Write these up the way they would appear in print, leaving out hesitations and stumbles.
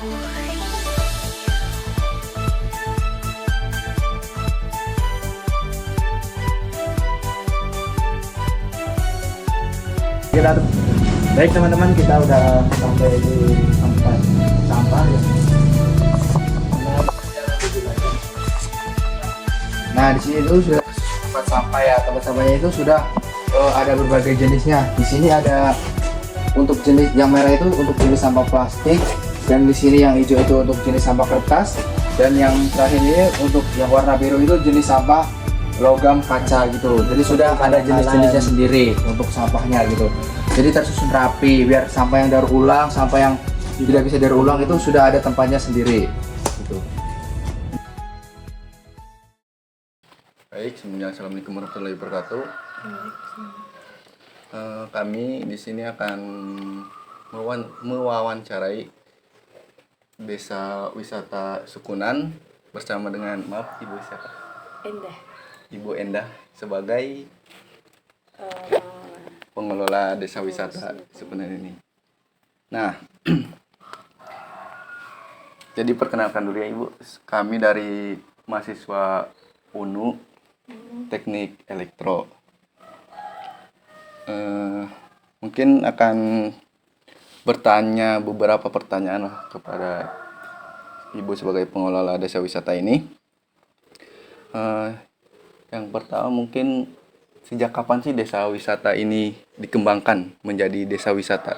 Kita baik teman-teman, kita udah sampai di tempat sampah ya. Nah di sini itu sudah tempat sampah ya. Tempat sampahnya itu sudah ada berbagai jenisnya. Di sini ada untuk jenis yang merah itu untuk jenis sampah plastik, dan di sini yang hijau itu untuk jenis sampah kertas, dan yang terakhir ini untuk yang warna biru itu jenis sampah logam kaca gitu. Jadi sudah ada jenis-jenisnya sendiri untuk sampahnya gitu. Jadi tersusun rapi biar sampah yang daur ulang, sampah yang tidak bisa daur ulang itu sudah ada tempatnya sendiri gitu. Baik, sebelumnya assalamualaikum warahmatullahi wabarakatuh. Kami di sini akan mewawancarai Desa Wisata Sukunan bersama dengan Ibu siapa? Ibu Endah sebagai pengelola Desa Wisata Sukunan ini. Nah, jadi perkenalkan dulu ya Ibu, kami dari mahasiswa UNU Teknik Elektro. Mungkin akan bertanya beberapa pertanyaan kepada Ibu sebagai pengelola Desa Wisata ini. Yang pertama mungkin sejak kapan sih desa wisata ini dikembangkan menjadi desa wisata?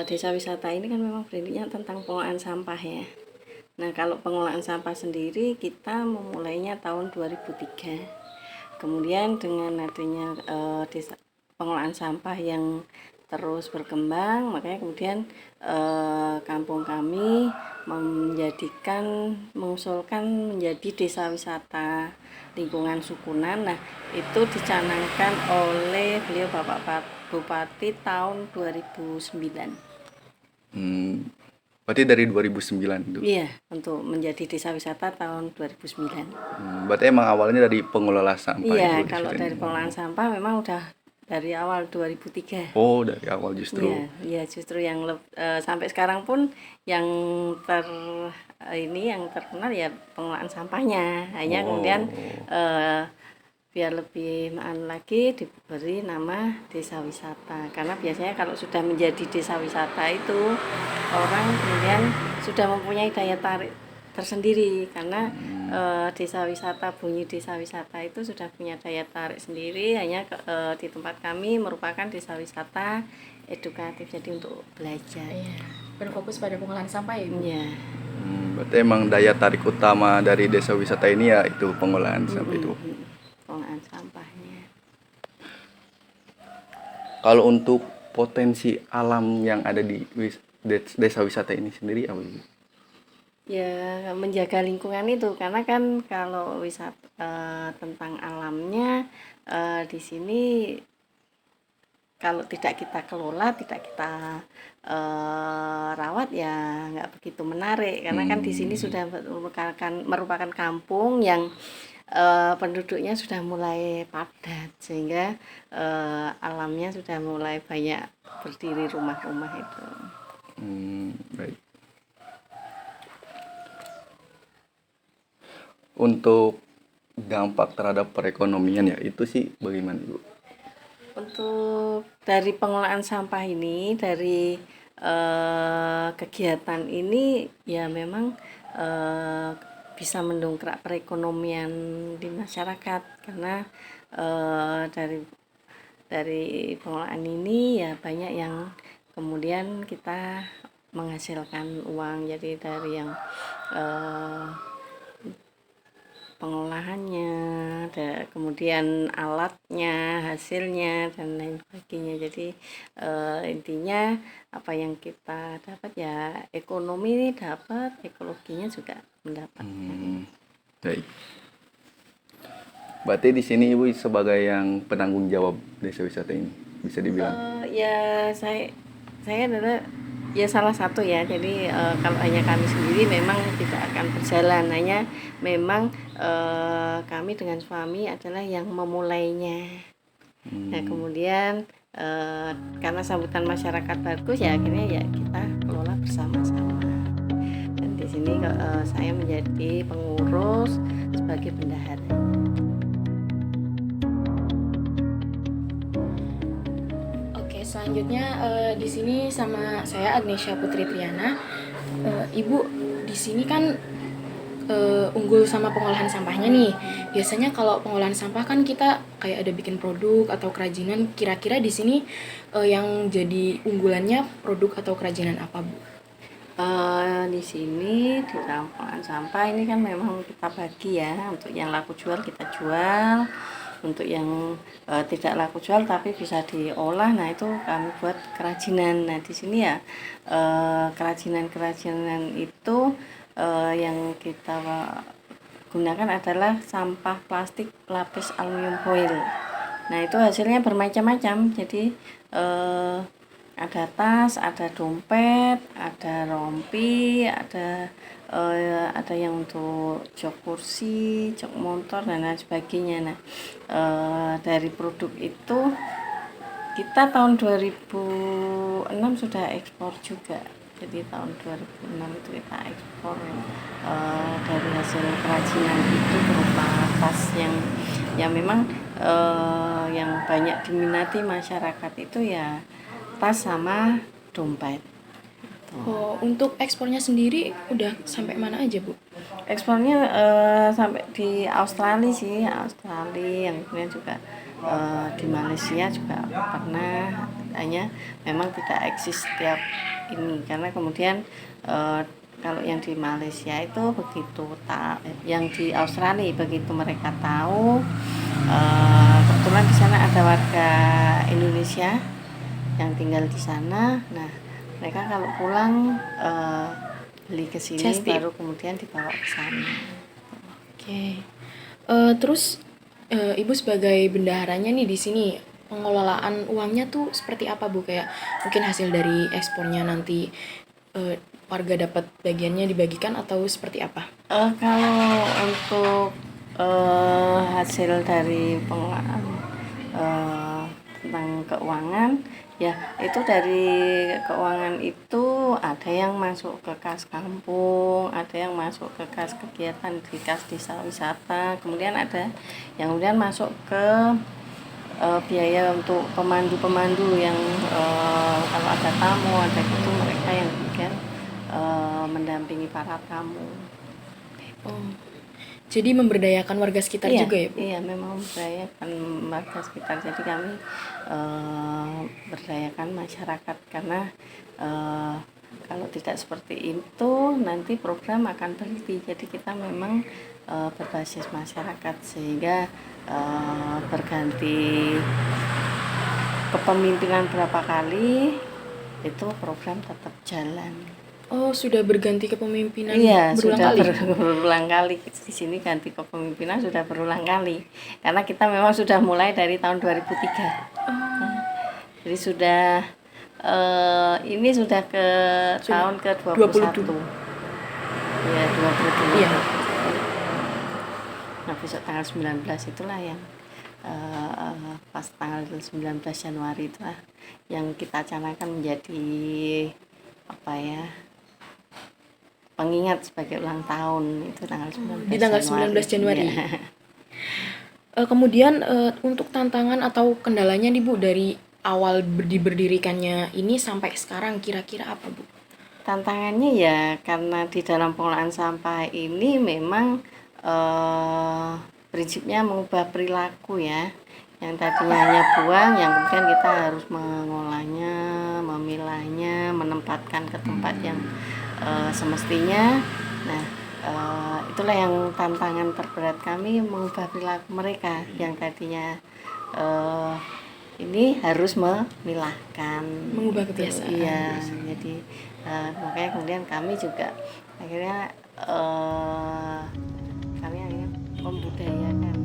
Desa wisata ini kan memang berdirinya tentang pengelolaan sampah ya. Nah kalau pengelolaan sampah sendiri kita memulainya tahun 2003. Kemudian dengan adanya desa pengelolaan sampah yang terus berkembang, makanya kemudian kampung kami mengusulkan menjadi desa wisata lingkungan Sukunan. Nah itu dicanangkan oleh beliau Bapak Bupati tahun 2009. Berarti dari 2009 itu? Iya, untuk menjadi desa wisata tahun 2009. Berarti emang awalnya dari pengelola sampah? Iya, kalau dari pengelolaan sampah memang udah dari awal 2003. Oh, dari awal justru. Iya, justru yang sampai sekarang pun yang yang terkenal ya pengelolaan sampahnya. Hanya kemudian biar lebih lagi diberi nama desa wisata, karena biasanya kalau sudah menjadi desa wisata itu orang kemudian sudah mempunyai daya tarik tersendiri, karena desa wisata, bunyi desa wisata itu sudah punya daya tarik sendiri. Hanya di tempat kami merupakan desa wisata edukatif, jadi untuk belajar. Berfokus pada pengelolaan sampah ya, Bu? Iya. Berarti emang daya tarik utama dari desa wisata ini ya itu pengolahan sampah itu. Pengolahan sampahnya. Kalau untuk potensi alam yang ada di desa wisata ini sendiri apa ini? Ya menjaga lingkungan itu, karena kan kalau wisata tentang alamnya di sini kalau tidak kita kelola, tidak kita rawat ya nggak begitu menarik, karena kan di sini sudah merupakan kampung yang penduduknya sudah mulai padat, sehingga alamnya sudah mulai banyak berdiri rumah-rumah itu. Baik. Untuk dampak terhadap perekonomian ya itu sih bagaimana Bu? Untuk dari pengelolaan sampah ini, dari kegiatan ini ya memang bisa mendongkrak perekonomian di masyarakat, karena dari pengelolaan ini ya banyak yang kemudian kita menghasilkan uang. Jadi dari yang pengolahannya, kemudian alatnya, hasilnya, dan lain sebagainya. Jadi intinya apa yang kita dapat ya ekonomi dapat, ekologinya juga mendapat. Baik. Berarti di sini Ibu sebagai yang penanggung jawab desa wisata ini bisa dibilang? Ya saya adalah ya salah satu ya. Jadi kalau hanya kami sendiri memang tidak akan berjalan. Hanya memang kami dengan suami adalah yang memulainya. Nah kemudian karena sambutan masyarakat bagus ya akhirnya ya kita kelola bersama. sini saya menjadi pengurus sebagai bendahara. Oke, selanjutnya di sini sama saya Agnesia Putri Triana. Ibu di sini kan unggul sama pengolahan sampahnya nih. Biasanya kalau pengolahan sampah kan kita kayak ada bikin produk atau kerajinan. Kira-kira di sini yang jadi unggulannya produk atau kerajinan apa, Bu? Di sini di dalam pengolahan sampah ini kan memang kita bagi ya, untuk yang laku jual kita jual, untuk yang tidak laku jual tapi bisa diolah, nah itu kami buat kerajinan. Nah di sini ya kerajinan itu yang kita gunakan adalah sampah plastik lapis aluminium foil. Nah itu hasilnya bermacam-macam, jadi ada tas, ada dompet, ada rompi, ada yang untuk jok kursi, jok motor dan lain sebagainya. Nah dari produk itu kita tahun 2006 sudah ekspor juga. Jadi tahun 2006 itu kita ekspor dari hasil kerajinan itu berupa tas yang memang yang banyak diminati masyarakat itu ya tas sama dompet. Oh, untuk ekspornya sendiri udah sampai mana aja, Bu? Ekspornya sampai di Australia sih, Australia, yang kemudian juga di Malaysia juga pernah. Hanya memang tidak eksis setiap ini karena kemudian kalau yang di Malaysia itu begitu yang di Australia begitu mereka tahu kebetulan di sana ada warga Indonesia yang tinggal di sana. Nah mereka kalau pulang beli ke sini baru kemudian dibawa ke sana. Oke. Terus Ibu sebagai bendaharanya nih di sini, pengelolaan uangnya tuh seperti apa, Bu? Kayak mungkin hasil dari ekspornya nanti warga dapat bagiannya dibagikan atau seperti apa? Kalau untuk hasil dari pengelolaan tentang keuangan ya, itu dari keuangan itu ada yang masuk ke kas kampung, ada yang masuk ke kas kegiatan di kas desa wisata, kemudian ada yang kemudian masuk ke biaya untuk pemandu-pemandu yang kalau ada tamu ada gitu, mereka yang kemudian mendampingi para tamu. Oh, jadi memberdayakan warga sekitar juga ya, Bu? Iya, memang memberdayakan warga sekitar. Jadi kami berdayakan masyarakat karena kalau tidak seperti itu nanti program akan berhenti. Jadi kita memang berbasis masyarakat sehingga berganti kepemimpinan berapa kali itu program tetap jalan. Oh, sudah berganti kepemimpinan Iya, berulang sudah kali? berulang kali. Di sini ganti kepemimpinan sudah berulang kali. Karena kita memang sudah mulai dari tahun 2003. Jadi sudah ini sudah ke tahun ke-21. 22. Iya, 22. Iya. Nah, besok tanggal 19 itulah yang pas tanggal 19 Januari itulah yang kita canangkan menjadi apa ya? Pengingat sebagai ulang tahun itu tanggal 19 Di tanggal 19 Januari. Iya. Kemudian untuk tantangan atau kendalanya nih, Bu, dari awal berdirikannya ini sampai sekarang kira-kira apa, Bu? Tantangannya ya karena di dalam pengolahan sampah ini memang prinsipnya mengubah perilaku ya. Yang tadinya hanya buang, yang kemudian kita harus mengolahnya, memilahnya, menempatkan ke tempat yang semestinya. Nah, itulah yang tantangan terberat kami, mengubah perilaku mereka yang tadinya ini harus memilahkan, Mengubah kebiasaan. Iya, jadi makanya kemudian kami juga akhirnya membudayakan